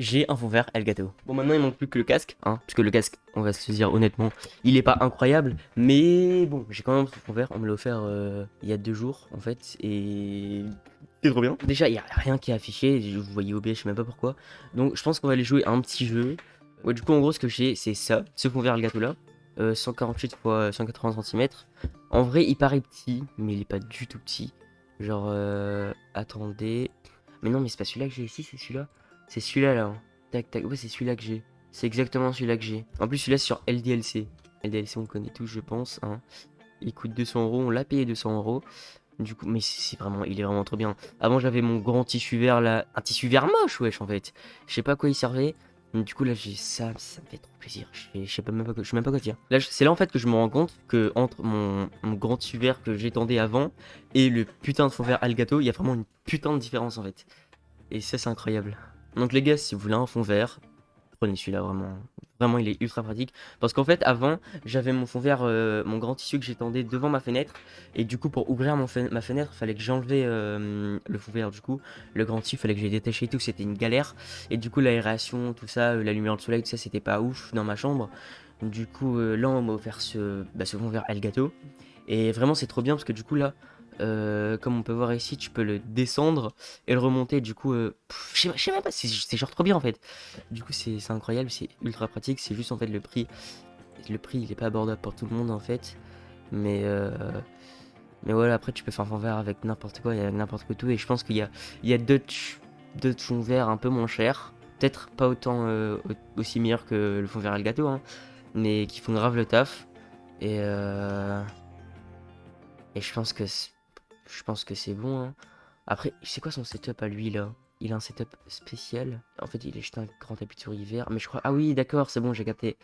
j'ai un fond vert Elgato. Bon, maintenant il manque plus que le casque, hein, parce que le casque, on va se dire honnêtement, il est pas incroyable, mais bon, j'ai quand même ce fond vert, on me l'a offert il y a 2 jours en fait, et c'est trop bien. Déjà, il y a rien qui est affiché, vous voyez OBS, je sais même pas pourquoi, donc je pense qu'on va aller jouer à un petit jeu. Ouais, du coup, en gros, ce que j'ai, c'est ça, ce fond vert Elgato là, 148 x 180 cm. En vrai, il paraît petit, mais il est pas du tout petit. Genre, attendez. Mais non, mais c'est pas celui-là que j'ai ici, c'est celui-là. C'est celui-là là, hein. Tac, tac. Ouais, c'est celui-là que j'ai. C'est exactement celui-là que j'ai. En plus, celui-là c'est sur LDLC. LDLC, on connaît tous, je pense, hein. Il coûte 200 euros. On l'a payé 200 euros. Du coup, mais c'est vraiment, il est vraiment trop bien. Avant, j'avais mon grand tissu vert là. Un tissu vert moche, wesh, en fait. Je sais pas à quoi il servait. Mais du coup, là, j'ai ça. Ça me fait trop plaisir. Je sais pas même pas, je sais même pas quoi dire. Là, c'est là en fait que je me rends compte que entre mon grand tissu vert que j'étendais avant et le putain de fond vert Elgato, il y a vraiment une putain de différence en fait. Et ça, c'est incroyable. Donc les gars, si vous voulez un fond vert, prenez celui-là vraiment. Vraiment, il est ultra pratique. Parce qu'en fait, avant, j'avais mon fond vert, mon grand tissu que j'étendais devant ma fenêtre. Et du coup, pour ouvrir ma fenêtre, il fallait que j'enlevais le fond vert. Du coup, le grand tissu, il fallait que je l'ai détaché et tout. C'était une galère. Et du coup, l'aération, tout ça, la lumière du soleil, tout ça, c'était pas ouf dans ma chambre. Du coup, là, on m'a offert ce fond vert Elgato. Et vraiment, c'est trop bien parce que du coup, là, comme on peut voir ici, tu peux le descendre et le remonter. Du coup, je sais même pas, c'est genre trop bien en fait. Du coup, c'est incroyable, c'est ultra pratique. C'est juste en fait le prix. Le prix, il est pas abordable pour tout le monde en fait. Mais, euh, mais voilà, après, tu peux faire un fond vert avec n'importe quoi et avec n'importe quoi tout. Et je pense qu'il y a d'autres fonds verts un peu moins chers. Peut-être pas autant aussi meilleurs que le fond vert Elgato, hein, mais qui font grave le taf. Et, euh, et je pense que c'est bon, hein. Après, c'est quoi son setup à lui là? Il a un setup spécial. En fait, il est juste un grand tapis de souris vert. Mais je crois. Ah oui, d'accord, c'est bon, j'ai capté.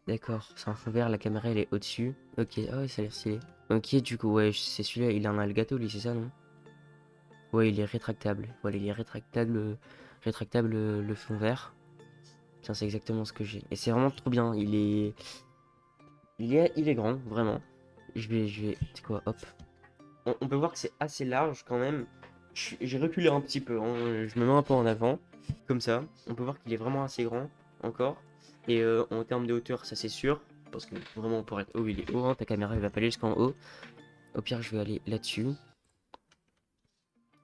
D'accord, c'est un fond vert, la caméra elle est au-dessus. Ok, ah ouais, ça a l'air stylé. Ok, du coup, ouais, c'est celui-là, il a un Elgato lui, c'est ça, non? Ouais, il est rétractable. Voilà, il est rétractable le fond vert. Tiens, c'est exactement ce que j'ai. Et c'est vraiment trop bien. Il est grand, vraiment. C'est quoi, hop. On peut voir que c'est assez large quand même. J'ai reculé un petit peu, hein. Je me mets un peu en avant, comme ça. On peut voir qu'il est vraiment assez grand encore. Et en termes de hauteur, ça c'est sûr. Parce que vraiment, pour être haut, il est haut, hein. Ta caméra, elle va pas aller jusqu'en haut. Au pire, je vais aller là-dessus.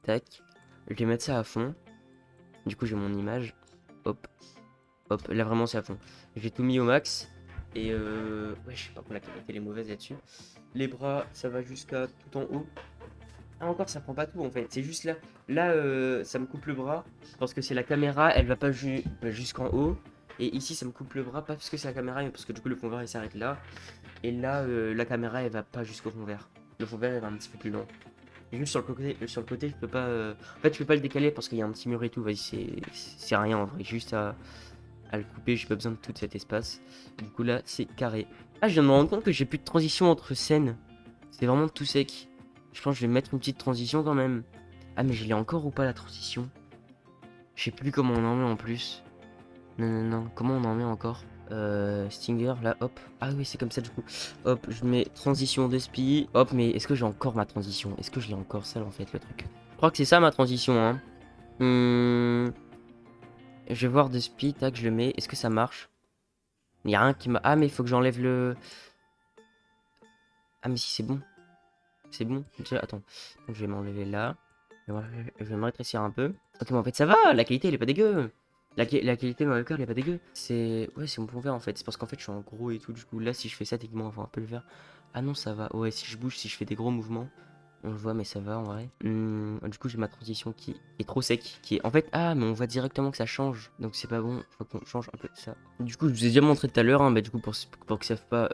Tac. Je vais mettre ça à fond. Du coup, j'ai mon image. Hop, hop. Là, vraiment, c'est à fond. J'ai tout mis au max. Et ouais, je sais pas pourquoi la qualité elle est mauvaise là-dessus. Les bras, ça va jusqu'à tout en haut. Ah, encore, ça prend pas tout en fait. C'est juste là. Là, ça me coupe le bras parce que c'est la caméra, elle va pas jusqu'en haut. Et ici, ça me coupe le bras, pas parce que c'est la caméra, mais parce que du coup, le fond vert il s'arrête là. Et là, la caméra elle va pas jusqu'au fond vert. Le fond vert il va un petit peu plus loin. Et juste sur le côté, je peux pas. En fait, je peux pas le décaler parce qu'il y a un petit mur et tout. Vas-y, c'est rien en vrai. Juste à le couper, j'ai pas besoin de tout cet espace. Du coup, là, c'est carré. Ah, je viens de me rendre compte que j'ai plus de transition entre scènes. C'est vraiment tout sec. Je pense que je vais mettre une petite transition quand même. Ah, mais je l'ai encore ou pas la transition? Je sais plus comment on en met en plus. Non, non, non. Comment on en met encore? Stinger, là, hop. Ah oui, c'est comme ça du coup. Hop, je mets transition de spi. Hop, mais est-ce que j'ai encore ma transition? Est-ce que je l'ai encore ça en fait le truc? Je crois que c'est ça ma transition, hein. Je vais voir de spi, tac, je le mets. Est-ce que ça marche? Il y a rien qui m'a. Ah, mais il faut que j'enlève le. Ah, mais si c'est bon. C'est bon. Déjà, attends. Donc, je vais m'enlever là. Je vais me rétrécir un peu. Ok, mais en fait, ça va. La qualité, elle est pas dégueu. La qualité de ma webcam, elle est pas dégueu. Ouais, c'est mon fond vert en fait. C'est parce qu'en fait, je suis en gros et tout. Du coup, là, si je fais ça, techniquement, on va voir un peu le vert. Ah non, ça va. Ouais, si je bouge, si je fais des gros mouvements. On le voit, mais ça va en vrai. Du coup, j'ai ma transition qui est trop sec. Qui est en fait. Ah, mais on voit directement que ça change. Donc, c'est pas bon. Faut qu'on change un peu ça. Du coup, je vous ai déjà montré tout à l'heure. Hein, bah, du coup, pour que ça fasse pas.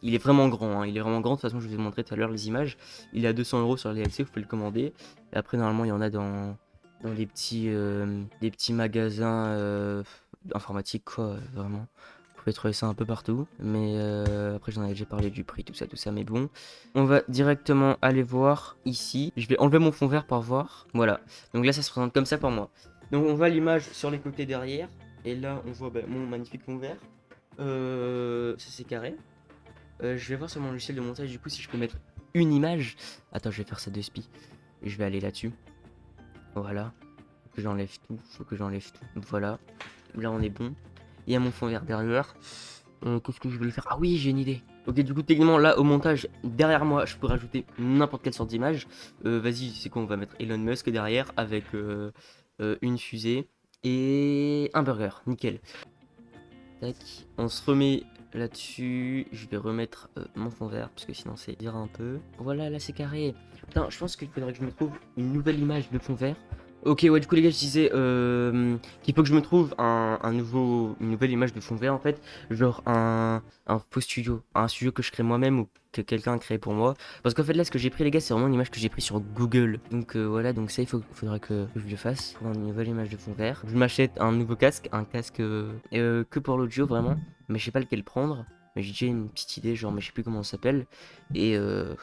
Il est vraiment grand. Hein, il est vraiment grand. De toute façon, je vous ai montré tout à l'heure les images. Il est à 200 euros sur les LC. Vous pouvez le commander. Et après, normalement, il y en a dans des petits magasins informatiques, quoi. Vraiment. Vous pouvez trouver ça un peu partout. Mais après, j'en avais déjà parlé du prix, tout ça. Mais bon. On va directement aller voir ici. Je vais enlever mon fond vert pour voir. Voilà. Donc là, ça se présente comme ça pour moi. Donc on voit l'image sur les côtés derrière. Et là, on voit mon magnifique fond vert. Ça c'est carré. Je vais voir sur mon logiciel de montage du coup si je peux mettre une image. Attends, je vais faire ça de spi. Et je vais aller là-dessus. Voilà. Faut que j'enlève tout. Voilà. là on est bon. Il y a mon fond vert derrière. Qu'est-ce que je voulais faire? Ah oui, j'ai une idée. Ok, du coup, techniquement, là, au montage, derrière moi, je peux rajouter n'importe quelle sorte d'image. Vas-y, c'est quoi? On va mettre Elon Musk derrière avec une fusée et un burger. Nickel. Tac, on se remet là-dessus. Je vais remettre mon fond vert parce que sinon, c'est dire un peu. Voilà, là, c'est carré. Putain, je pense qu'il faudrait que je me trouve une nouvelle image de fond vert. Ok, ouais, du coup, les gars, je disais qu'il faut que je me trouve une nouvelle image de fond vert en fait. Genre un faux studio. Un studio que je crée moi-même ou que quelqu'un a créé pour moi. Parce qu'en fait, là, ce que j'ai pris, les gars, c'est vraiment une image que j'ai pris sur Google. Donc voilà, donc ça, faudra que je le fasse. Prendre une nouvelle image de fond vert. Je m'achète un nouveau casque. Un casque que pour l'audio, vraiment. Mais je sais pas lequel prendre. Mais j'ai déjà une petite idée, genre, mais je sais plus comment ça s'appelle. Et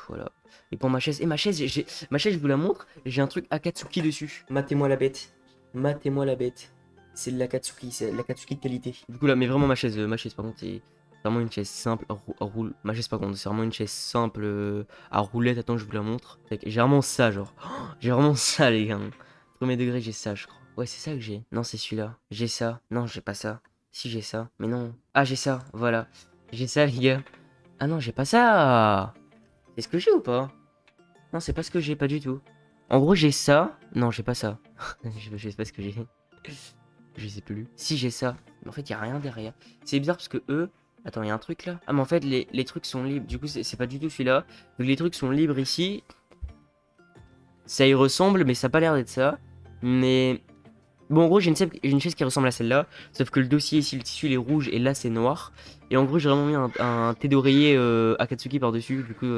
voilà. Et pour ma chaise, ma chaise, je vous la montre, j'ai un truc Akatsuki dessus. Matez-moi la bête. Matez-moi la bête. C'est de l'Akatsuki, c'est de l'Akatsuki de qualité. Du coup là, mais vraiment ma chaise par contre, c'est vraiment une chaise simple à roule. Ma chaise par contre, c'est vraiment une chaise simple à roulette. Attends, je vous la montre. J'ai vraiment ça, genre. Oh, j'ai vraiment ça, les gars. Premier degré, j'ai ça, je crois. Ouais, c'est ça que j'ai. Non, c'est celui-là. J'ai ça. Non, j'ai pas ça. Si, j'ai ça. Mais non. Ah, j'ai ça. Voilà. J'ai ça, les gars. Ah non, j'ai pas ça. C'est ce que j'ai ou pas? Non, c'est pas ce que j'ai, pas du tout. En gros, j'ai ça. Non, j'ai pas ça. Je sais pas ce que j'ai. Je sais plus. Si, j'ai ça. Mais en fait, y a rien derrière. C'est bizarre parce que eux. Attends, y a un truc là. Ah, mais en fait, les trucs sont libres. Du coup, c'est pas du tout celui-là. Donc, les trucs sont libres ici. Ça y ressemble, mais ça a pas l'air d'être ça. Mais. Bon, en gros, j'ai une chaise qui ressemble à celle-là. Sauf que le dossier ici, le tissu, il est rouge et là, c'est noir. Et en gros, j'ai vraiment mis un thé d'oreiller Akatsuki par-dessus. Du coup,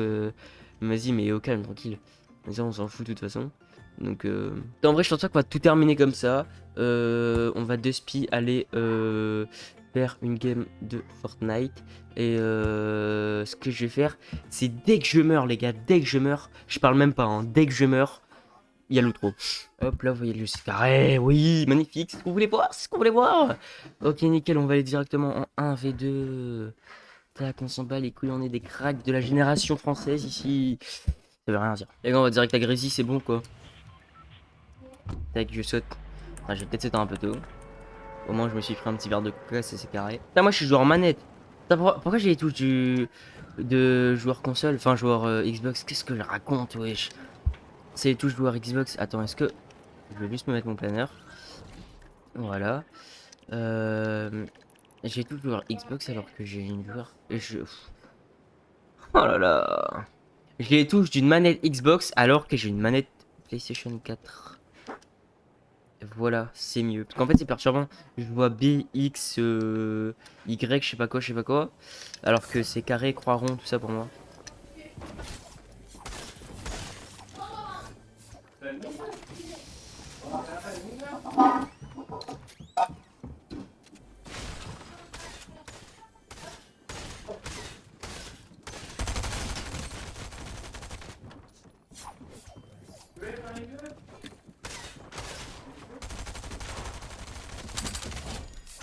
vas-y, mais au calme, tranquille. Ça, on s'en fout de toute façon. Donc, en vrai, je pense pas qu'on va tout terminer comme ça. On va de spi aller faire une game de Fortnite. Et ce que je vais faire, c'est dès que je meurs, les gars, dès que je meurs, je parle même pas, hein, dès que je meurs, il y a l'outro. Hop là, vous voyez le c'est carré, oui, magnifique, c'est ce qu'on voulait voir, c'est ce qu'on voulait voir. Ok, nickel, on va aller directement en 1v2. Tac, on s'en bat les couilles, on est des cracks de la génération française ici. Ça veut rien dire. Les gars, on va direct à Grésy, c'est bon quoi. Tac, je saute. Enfin, je vais peut-être sauter un peu tôt. Au moins, je me suis pris un petit verre de coca, c'est carré. Putain, moi, je suis joueur manette. Putain, pourquoi j'ai les touches de joueur console, enfin joueur Xbox? Qu'est-ce que je raconte, wesh? C'est les touches joueur Xbox. Attends, est-ce que. Je vais juste me mettre mon planeur. Voilà. J'ai tout joueur Xbox alors que j'ai une joueur. Oh là là. J'ai les touches d'une manette Xbox alors que j'ai une manette PlayStation 4. Voilà, c'est mieux. Parce qu'en fait, c'est perturbant. Je vois B, X, Y, je sais pas quoi, je sais pas quoi. Alors que c'est carré, croix rond, tout ça pour moi.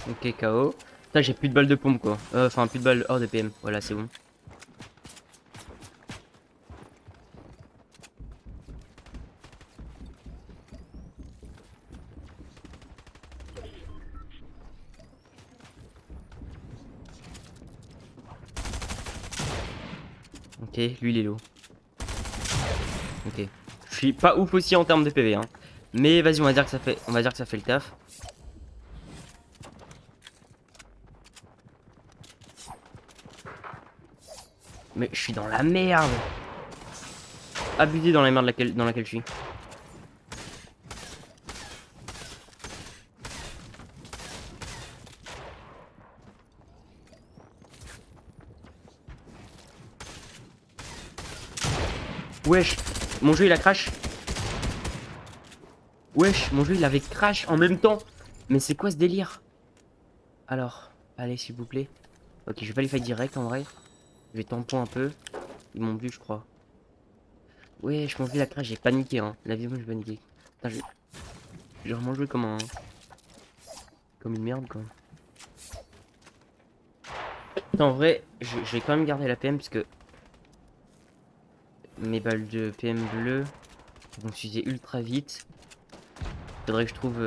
Ok, KO. Putain, j'ai plus de balles de pompe quoi. Enfin, plus de balles hors de PM. Voilà, c'est bon. Ok, lui il est low. Ok. Je suis pas ouf aussi en termes de PV, hein. Mais vas-y, on va dire que ça fait le taf. Mais je suis dans la merde. Abusé dans la merde dans laquelle je suis. Wesh, mon jeu il a crash. Wesh, mon jeu il avait crash en même temps. Mais c'est quoi ce délire? Alors, allez s'il vous plaît. Ok, je vais pas les fight direct en vrai. Je vais tampon un peu. Ils m'ont vu, je crois. Wesh, mon jeu il a crash, j'ai paniqué, hein. La vie, moi j'ai paniqué. Putain, j'ai vraiment joué comme une merde quoi. Putain, en vrai, je vais quand même garder la PM parce que mes balles de PM bleu vont s'user ultra vite. Faudrait que je trouve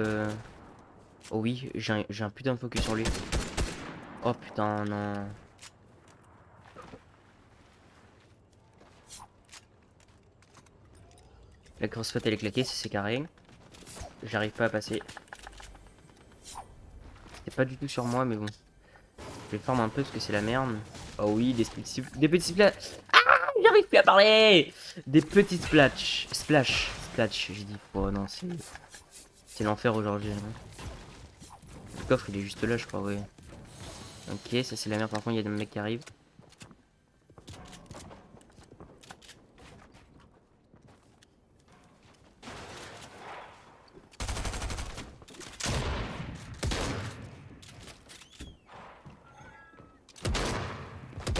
Oh oui, j'ai un putain de focus sur lui. Oh putain, non. La crossfit elle est claquée, c'est carré. J'arrive pas à passer. C'est pas du tout sur moi, mais bon. Je vais farm un peu parce que c'est la merde. Oh oui, des petits splash. Ah, j'arrive plus à parler. Des petits splash, j'ai dit. Oh non, c'est l'enfer aujourd'hui. Hein. Le coffre, il est juste là, je crois, oui. Ok, ça c'est la merde. Par contre, il y a des mecs qui arrivent.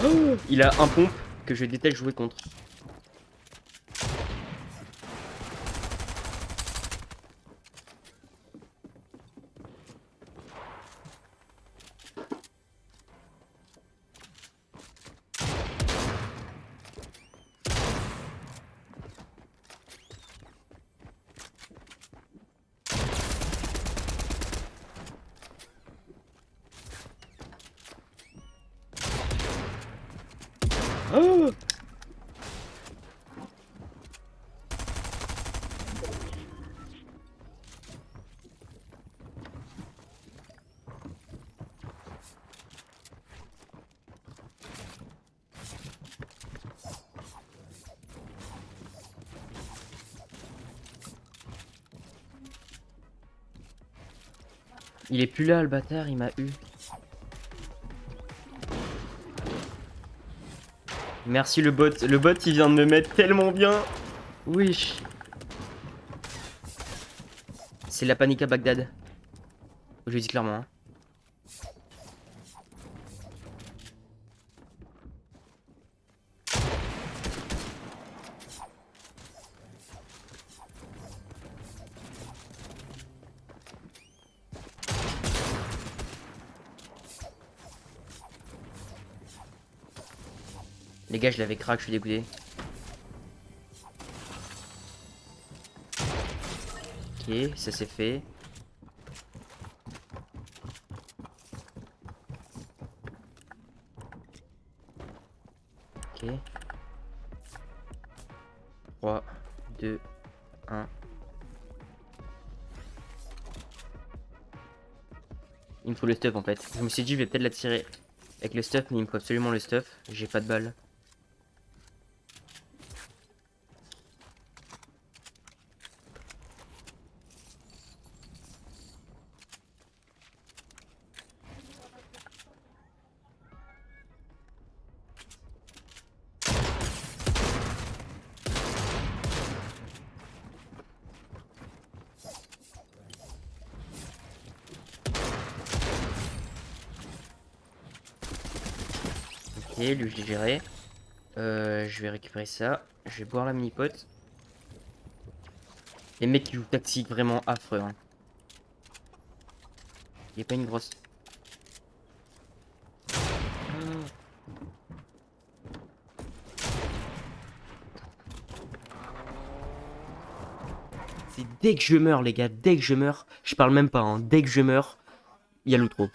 Oh, il a un pompe que je déteste jouer contre. Oh, il est plus là, le bâtard, il m'a eu. Merci le bot. Le bot, il vient de me mettre tellement bien. Oui. C'est la panique à Bagdad. Je le dis clairement. Hein. Les gars, je l'avais crack, je suis dégoûté. Ok, ça c'est fait. Ok. 3, 2, 1. Il me faut le stuff en fait. Je me suis dit, je vais peut-être la tirer avec le stuff, mais il me faut absolument le stuff. J'ai pas de balles. Ok, lui je l'ai géré. Je vais récupérer ça. Je vais boire la mini-pote. Les mecs qui jouent tactique, vraiment affreux. Hein. Il y a pas une grosse... C'est dès que je meurs, les gars, dès que je meurs, je parle même pas, hein, dès que je meurs, il y a l'outro.